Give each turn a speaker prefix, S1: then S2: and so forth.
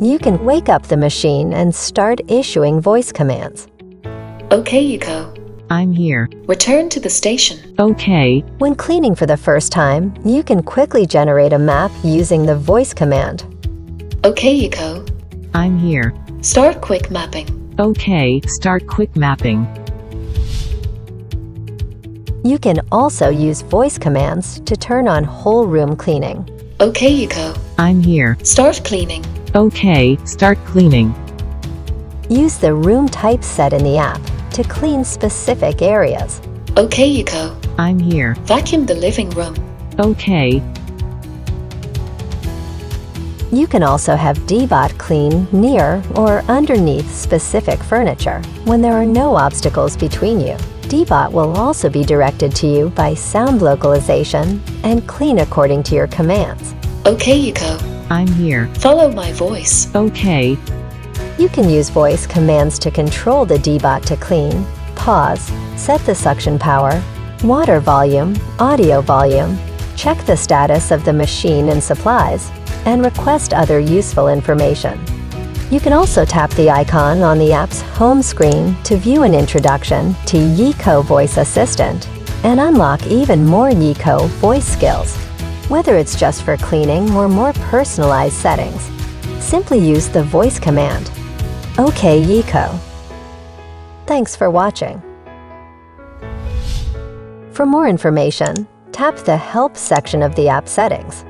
S1: You can wake up the machine and start issuing voice commands.
S2: Okay, YIKO.
S3: I'm here.
S2: Return to the station.
S3: Okay.
S1: When cleaning for the first time, you can quickly generate a map using the voice command.
S2: Okay, YIKO.
S3: I'm here.
S2: Start quick mapping.
S3: Okay, start quick mapping.
S1: You can also use voice commands to turn on whole room cleaning.
S2: Okay, YIKO.
S3: I'm here.
S2: Start cleaning.
S3: Okay, start cleaning.
S1: Use the room type set in the app to clean specific areas.
S2: Okay, YIKO.
S3: I'm here.
S2: Vacuum the living room.
S3: Okay.
S1: You can also have Deebot clean near or underneath specific furniture when there are no obstacles between you. Deebot will also be directed to you by sound localization and clean according to your commands.
S2: Okay, YIKO.
S3: I'm here.
S2: Follow my voice.
S3: Okay.
S1: You can use voice commands to control the Deebot to clean, pause, set the suction power, water volume, audio volume, check the status of the machine and supplies, and request other useful information. You can also tap the icon on the app's home screen to view an introduction to YIKO Voice Assistant and unlock even more YIKO voice skills. Whether it's just for cleaning or more personalized settings, simply use the voice command. Okay, YIKO. Thanks for watching. For more information, tap the Help section of the app settings.